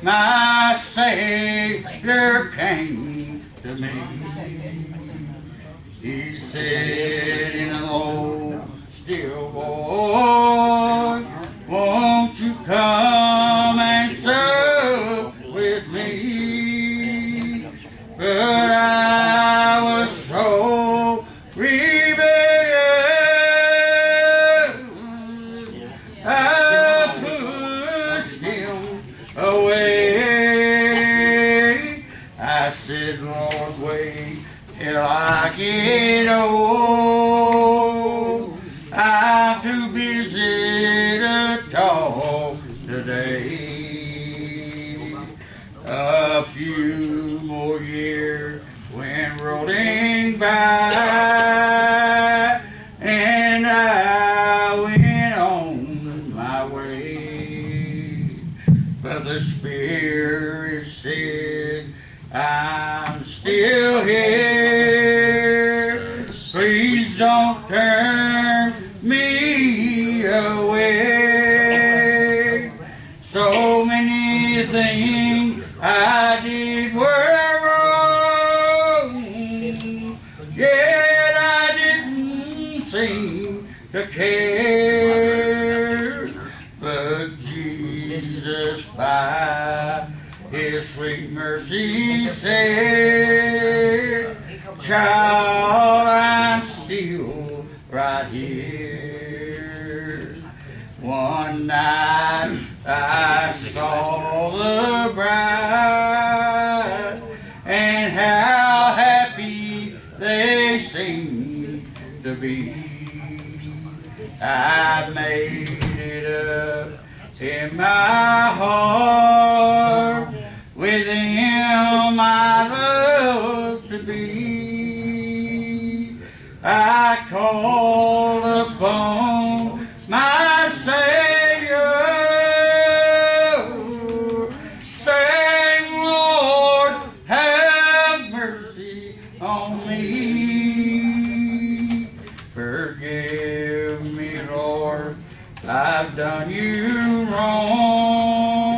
my Savior came to me. He said in a low, still voice, won't you come and sup with me? But I was so rebellious, I pushed him away. I said, Lord, wait till I get old. I'm too busy to talk today. A few more years went rolling by, and I went on my way. But the Spirit said, I'm still here. Please don't turn me away. So many things I did were wrong, yet I didn't seem to care. But Jesus, by His sweet mercy, said, child, I'm still right here. One night I saw the bride, and how happy they seemed to be. I made it up in my heart, with Him I love to be. I called upon my Savior, saying, Lord, have mercy on me. Forgive me, Lord, I've done you wrong.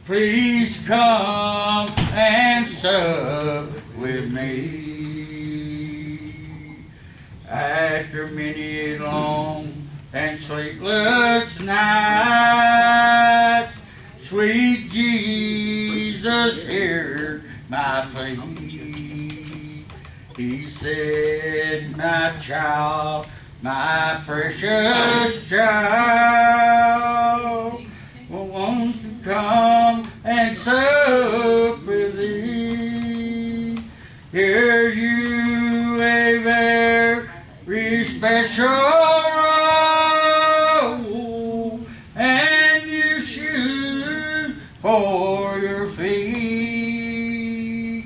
Please come and sup with me. After many long and sleepless nights, sweet Jesus heard my plea. He said, my child, my precious child, won't you come and sup with thee? Hear you a very special robe, and you shoes for your feet.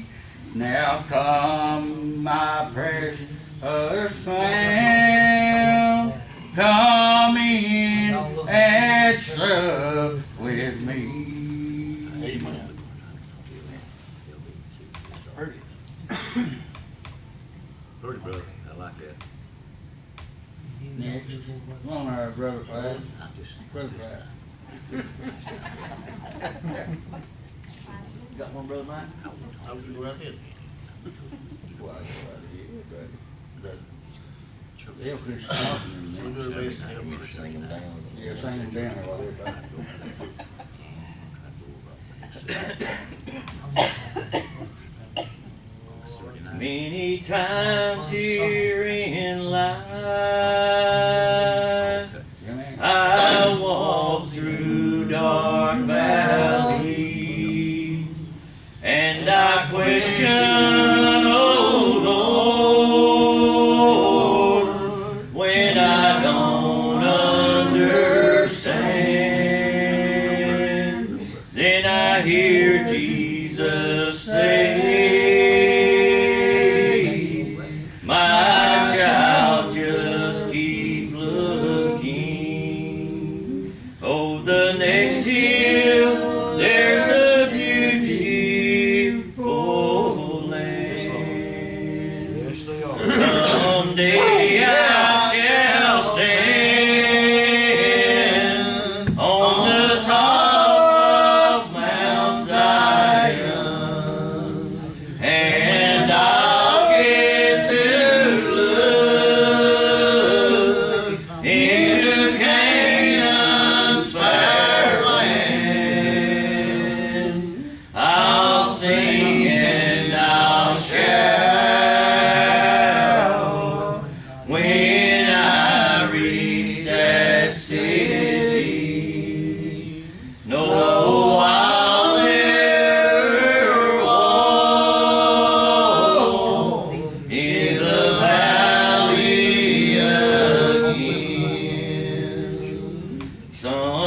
Now come, my precious lamb, come in and sup with me. Amen. Pretty, brother. I like that. Next. Come on there, Brother Clyde. Brother Clyde. Got one, Brother Mike? I'll do right here. Well, that's what I did, but they'll quit stopping We'll me. do our best to help you. Yeah, sing them down while they're back. Many times here in life I walk through dark valleys, and I question, oh Lord, when I don't understand. Then I hear Jesus say, my child, just keep looking. Oh, the next hill, there's a beautiful land. Someday I shall stand on the top of Mount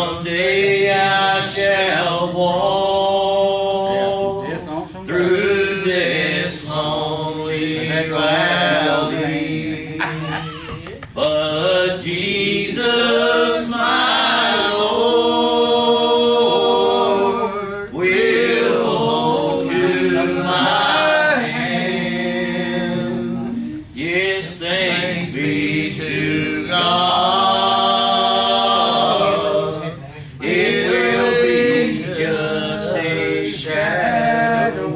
Someday I shall walk Death on some through this lonely valley, but Jesus, my Lord, will hold to my hand. Yes, thanks be to God. It will be just a shadow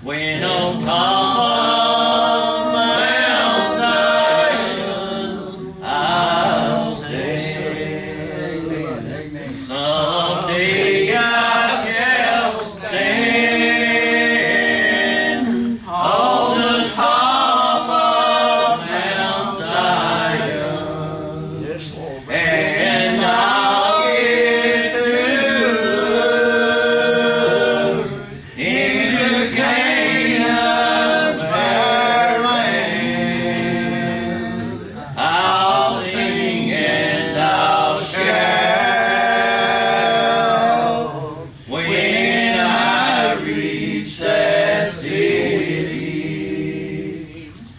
when on top of Mount Zion I'll stand. Amen. Someday I shall stand on the top of Mount Zion, Yes, Lord. and I'll get to look into Canaan's fair land. I'll sing and I'll shout when I reach that city.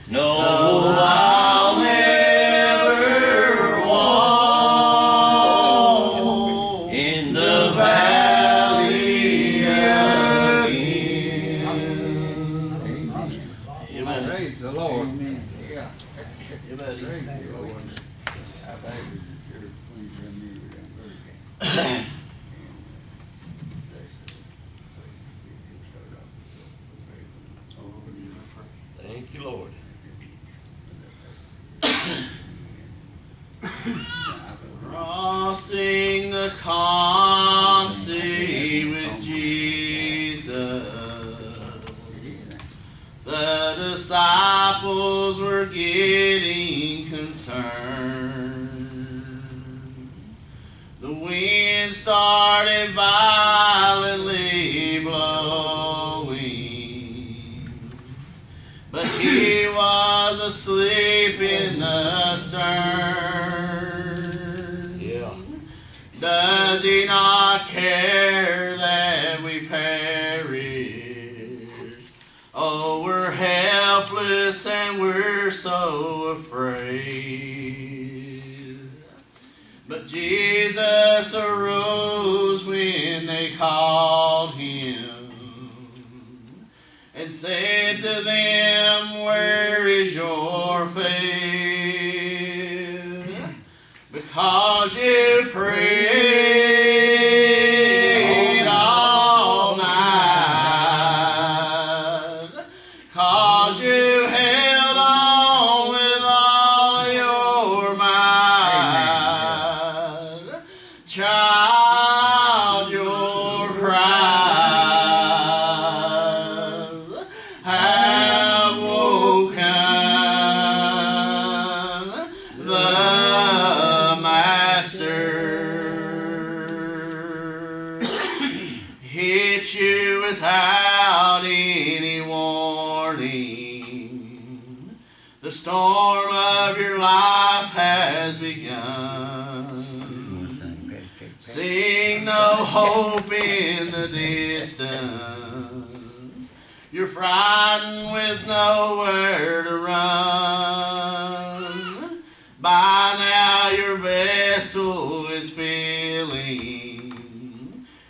No, I'll never walk in the valley again. Amen. Praise the Lord. Yeah. Amen. Praise the Lord. I think we should please remove it. Thank you, Lord. Crossing the calm sea with Jesus, the disciples were getting concerned. The wind started violently blowing, but he was asleep in the stern. Yeah. Does he not care that we perish? Oh, we're helpless and we're so afraid. But Jesus arose when they called him and said to them, where is your faith? Because you prayed all night, 'cause you held on with all your might. Child, your cries have woken the Master. Hit you without any warning. The storm of your life has begun. Seeing no hope in the distance, you're frightened with nowhere to run. By now your vessel is filling,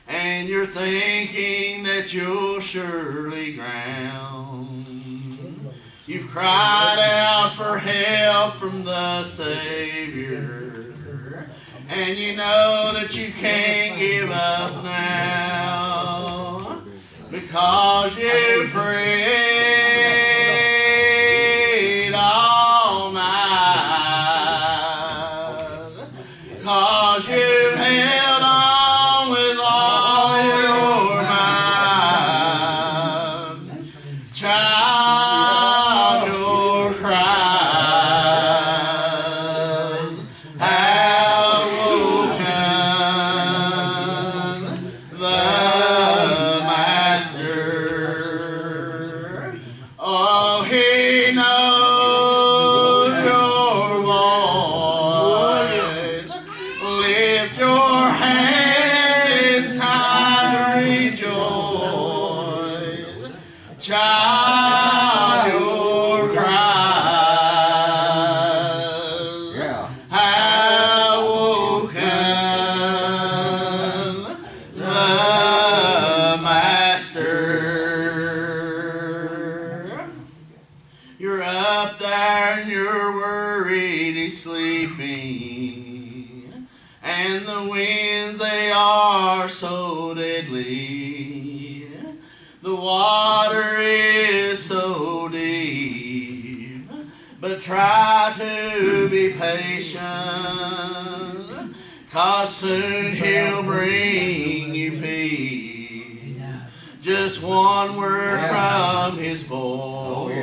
and you're thinking that you'll surely drown. You've cried out for help from the Savior, and you know that you can't give up now, because you prayed all night, 'cause you held on with all your might. Child, your cries have woken the Master. Oh, he knows your voice. Lift Lift your hands, it's time to rejoice. Child, your cries Yeah. have woken the Master. You're up there and you're worried, he's sleeping, and the winds they are so deadly. The water is so deep, but try to be patient, 'cause soon he'll bring you peace. Just one word from his voice,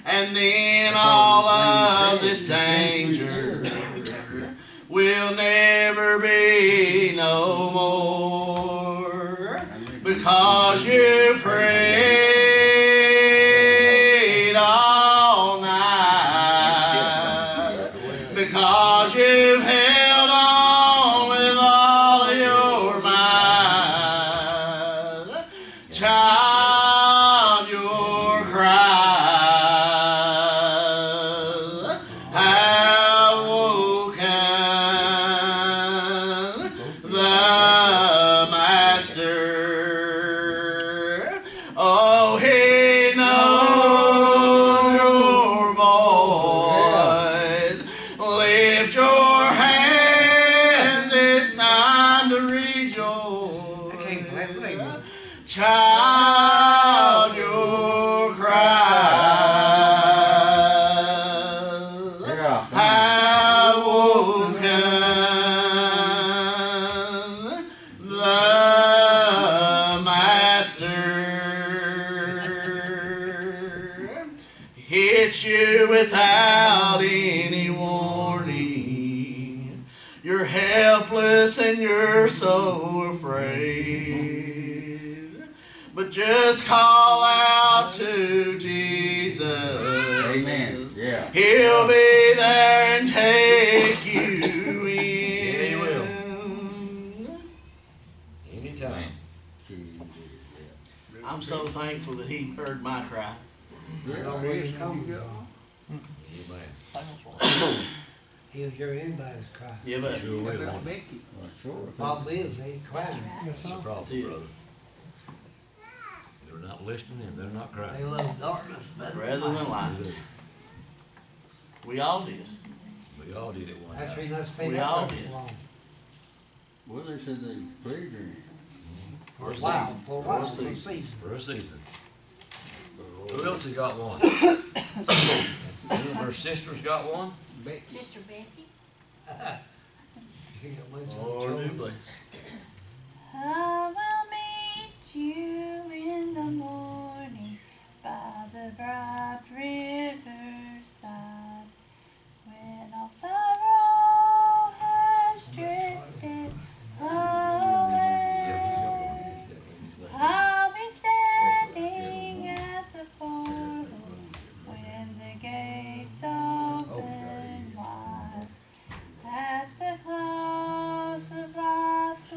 and then all of this danger will never be no more, because you prayed all night, because you held on with all of your might. Child, your cries have woken the Master. Oh, he knows your voice. Lift your hands, it's time to rejoice. Child, your cries Yeah. have woken the Master. Hits you without any warning. You're helpless and you're so afraid, but just call out to Jesus. Amen. Yeah. He'll be there and take you in. He will. Anytime. Jesus. I'm so thankful that he heard my cry. Amen. He'll hear anybody's cry. Yeah, but Sure will. Well, sure. Problem is, they ain't crying. That's the problem, brother. They're not listening and they're not They crying. love darkness better rather than light, we all did. We all did it one That's the time. reason I stayed We out all there did. so long. Well, they said they played her. For a while, season. for a For while, a for a season. season. For a season. Who else has got one? One of her sisters got one? Sister Becky. You got a bunch of Or new children. place. I will meet you in the morning by the bright riverside, when all sorrow has drifted away. I'll be standing at the portal when the gates open wide. At the close of life's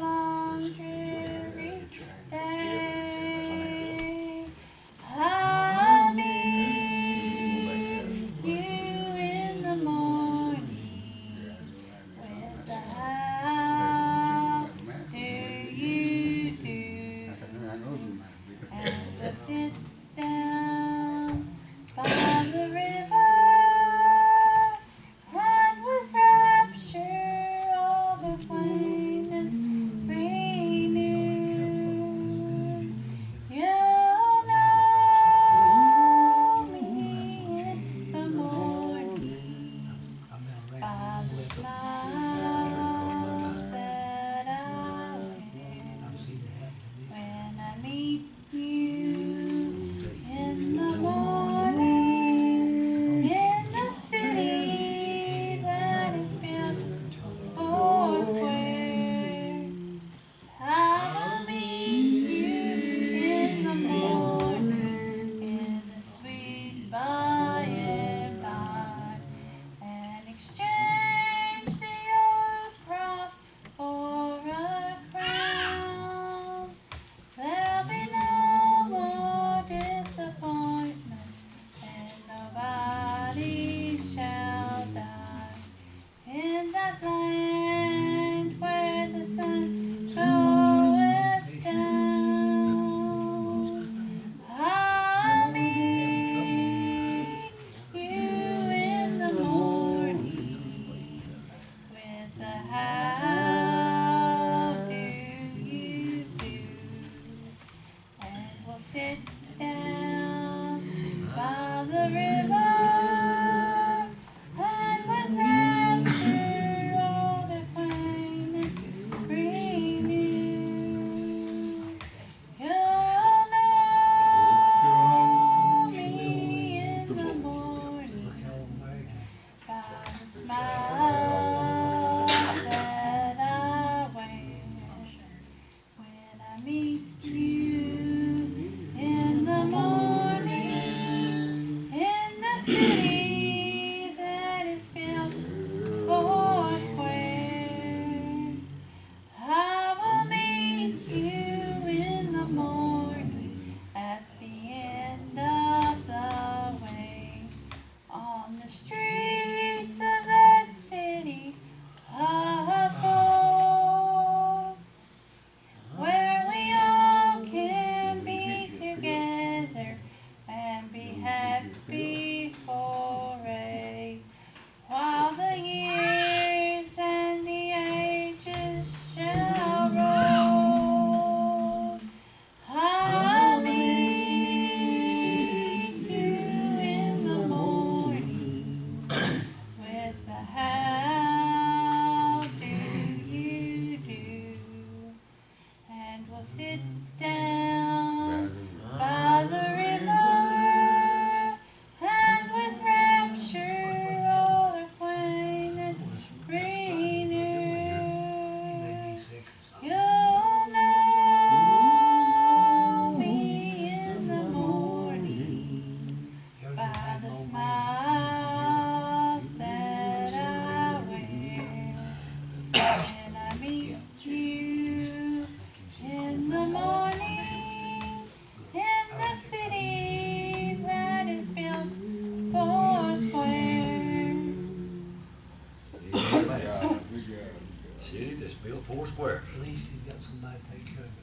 city that's built 4 squares. At least he's got somebody to take care of it.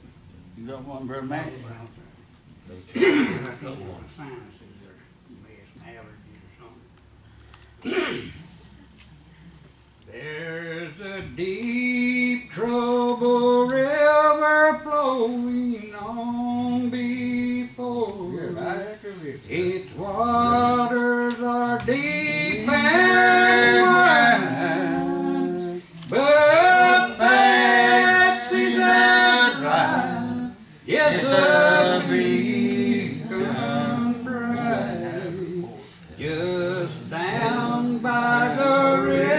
You got one, Brother Matt? Those two, a couple ones. Sinuses are messing, allergies or something. There's a deep trouble river flowing on before. You're right after it. Its waters are deep and wide, but fast is that rise. Yes, the beacon bright, just down by the riverside.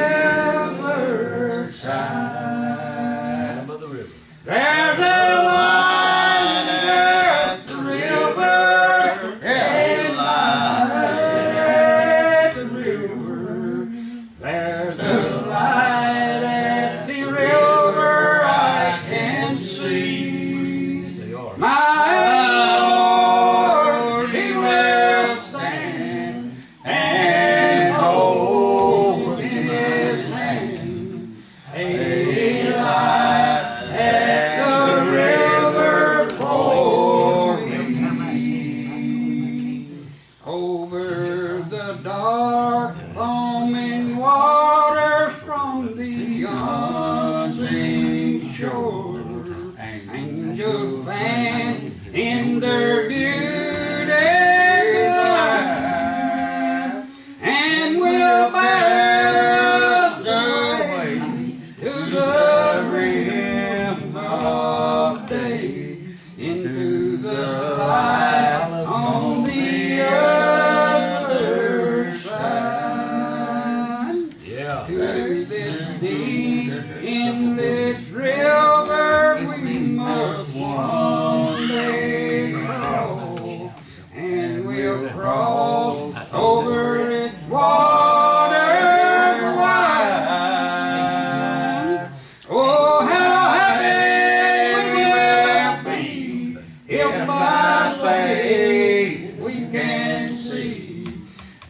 Down by the river. There's a light at the river, a light at the river. There's a light at the river I can see. They are. My Lord, He will stand and hold in His hand a light at the river for me. Over the dark foaming waters from the unseen shore, angels stand in their beauty light, and will bear the way to the rim of day, into the light on the other side. Yeah. To this deep in this river we must one day cross, and we'll cross over its waters wide. Oh, how happy we will be if by faith we can see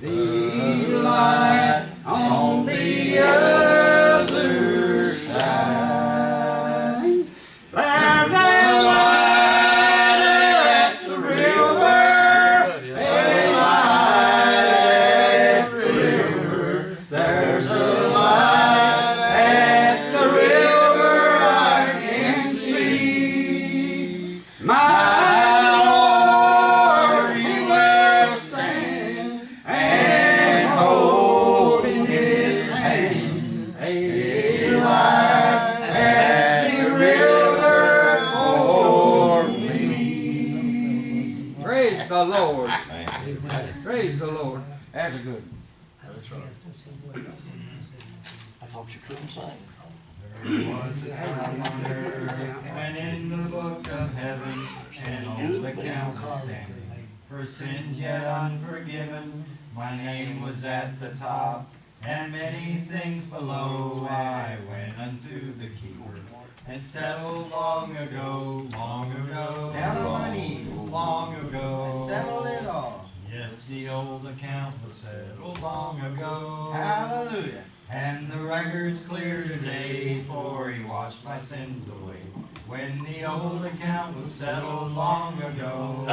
the light on the other side. There's a light at the river, a light at the river. There's a light at the river I can see. My Lord, He will stand and hold in His hand a light at the river for me. Praise the Lord. Praise the Lord. That's a good. I thought you couldn't sing. There was a time on earth when in the book of heaven an old account was standing. For sins yet unforgiven, my name was at the top, and many things below. I went unto the keeper and settled long ago, long ago, long ago. Settle it all. Yes, the old account was settled long ago. Hallelujah. And the record's clear today, for He washed my sins away. When the old account was settled long ago,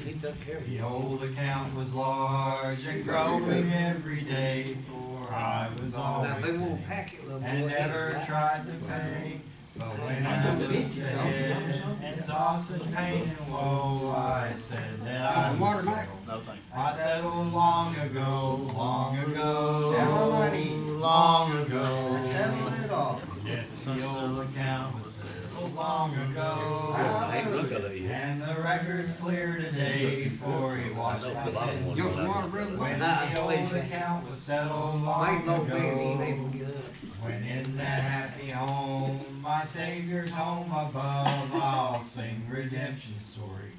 He took care of the you. old account was large and growing every day, for I was That always big old saving packet, little boy. and never tried to pay. But when I looked ahead and saw such pain and woe, I said that I would settle. No thank I settled long ago, long ago, you. long ago. Settle it all. Yes, the old account was settled long ago. Hey, look at it. And the record's clear today, for He washed my sins You away. want water, brother? When the old account was settled Ain't long no man ain't ago. able to get up. When in that happy home, my Savior's home above, I'll sing redemption story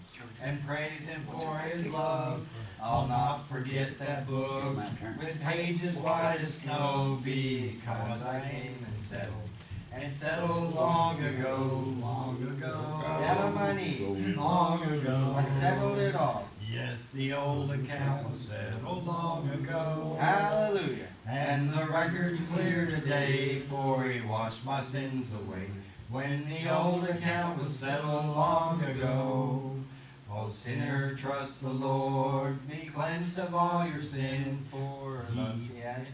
and praise Him for His love. I'll not forget that book with pages white as snow, because I came and settled. And it settled long ago, long ago, Down on my knees. long ago. I settled it all. Yes, the old account was settled long ago. Hallelujah. And the record's clear today, for he washed my sins away. When the old account was settled long ago. O sinner, trust the Lord, be cleansed of all your sin, for He has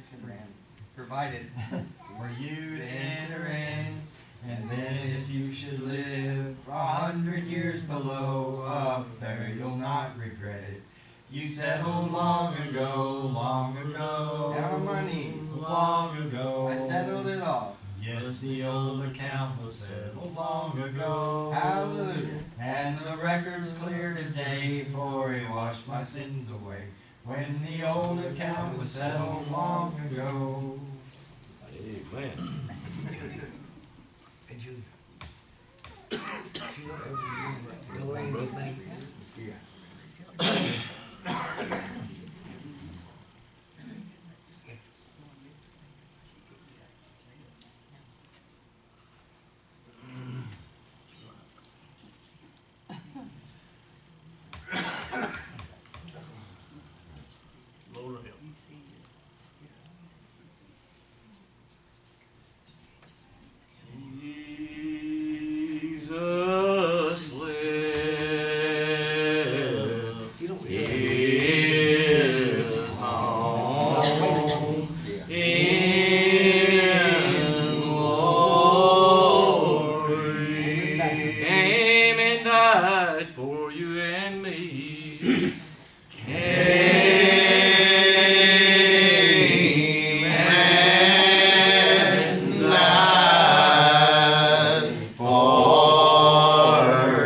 provided. for you to enter in. And then if you should live 100 years below, up there you'll not regret it. You settled long ago, Down on my knees. long ago. I settled it all. Yes, the old account was settled long ago. Hallelujah. And the record's clear today, for he washed my sins away. When the old account was settled long ago. Amen. And you know, every year, the lady's name. Lord help. Jesus lives. You don't His home in glory. Came and died for you and me. Came and died for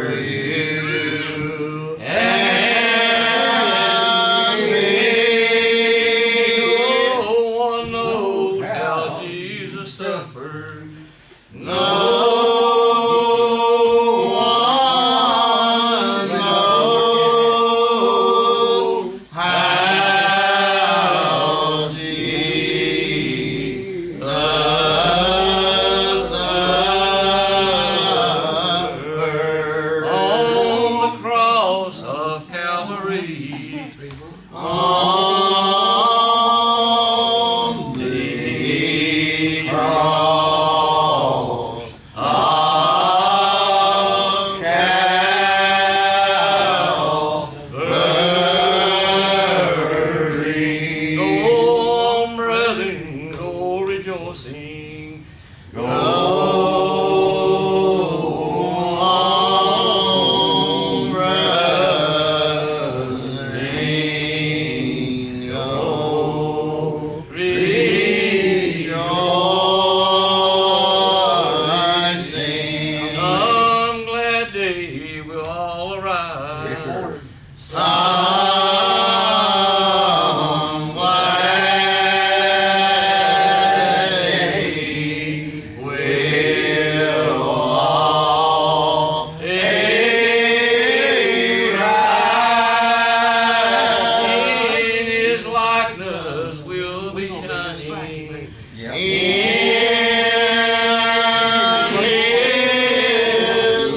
you and me. No one knows how Jesus suffered. No one knows how Jesus suffered on the cross of Calvary. On the cross of Calvary. Go on, brethren, go rejoicing. Go on, brethren, go rejoicing. Some glad day will all arrive. Some glad day will all arrive. In His likeness will be shining. Yeah. In His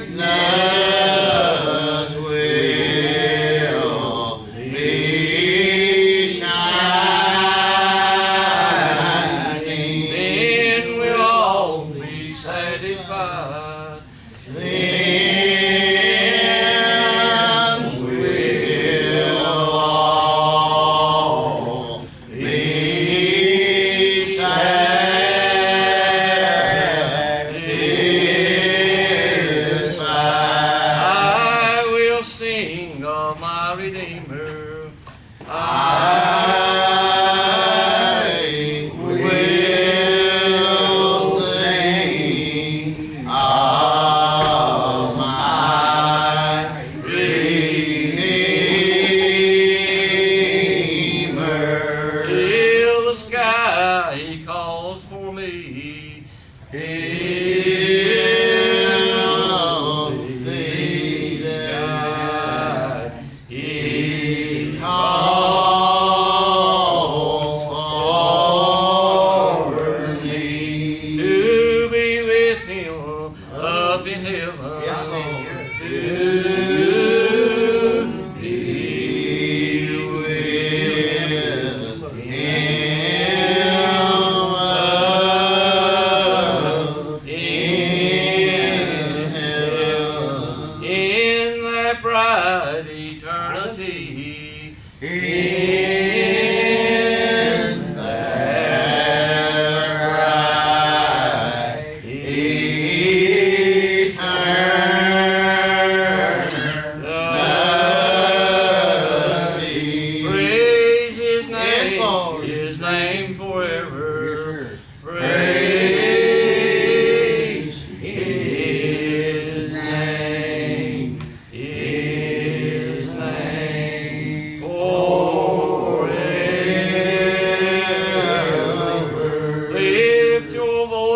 likeness will be shining. Then we'll all be satisfied. Then we'll all be satisfied. I will sing of my Redeemer. I will sing of my Redeemer. Till the sky He calls for me. Till the sky He calls for me. To be with Him up in heaven. Yes, Lord. To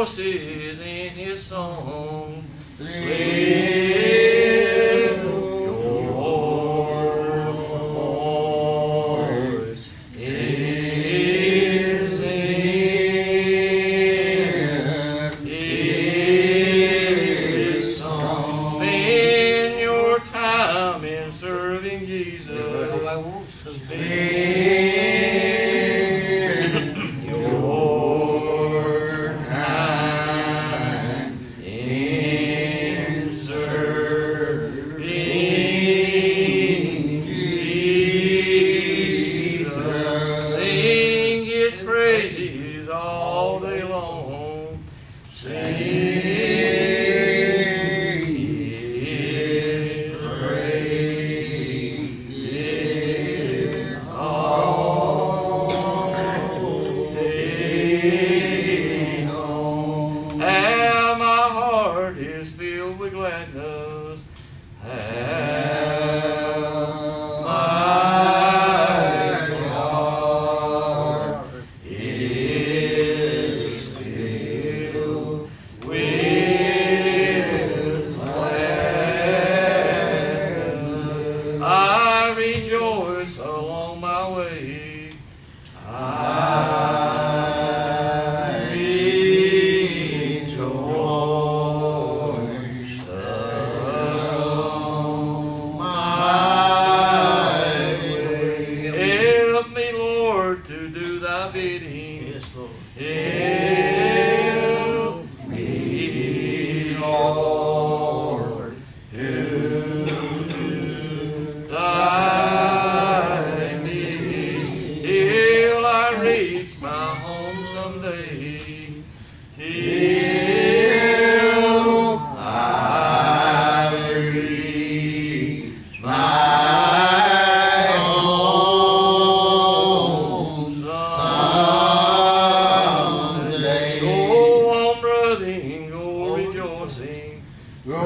rejoices in his song. Lift your voice is in his song. Spend your time in serving Jesus. Spend your time in serving Jesus. Sing his praises all day long. Sing his praises all day long. How my heart is filled with gladness. How my heart is filled with gladness. I rejoice along my way. I rejoice along my way. Help me, Lord, to do thy bidding. Yes, Lord. Help me, Lord, to do thy bidding, till I reach my home someday, till I reach my home someday. Go on, brother, go rejoicing. Go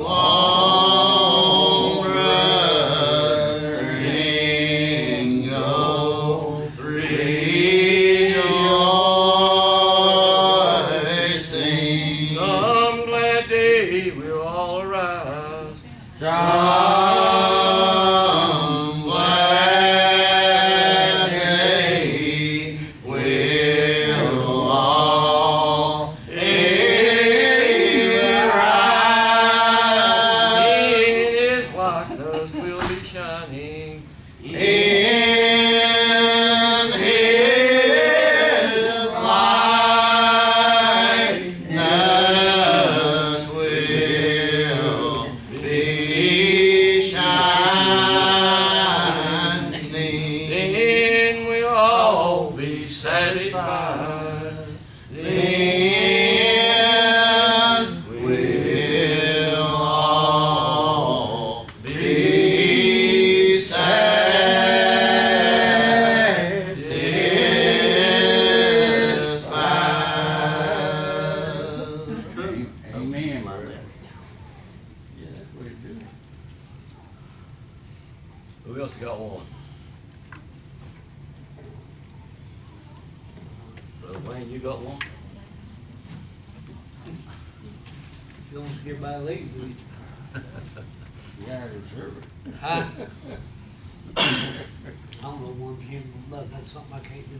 on, brother, go rejoicing. Some glad day we'll all arise. Some glad day we'll all arise. In his likeness we'll be shining. In his likeness we'll be shining. Then we'll all be satisfied. Then we'll all be satisfied. Amen, brother. Yeah, that's what it do. Who else got one? Brother Wayne, you got one? You don't get by leave, do you? Yeah, I deserve it. I don't know one Jim, but that's something I can't do.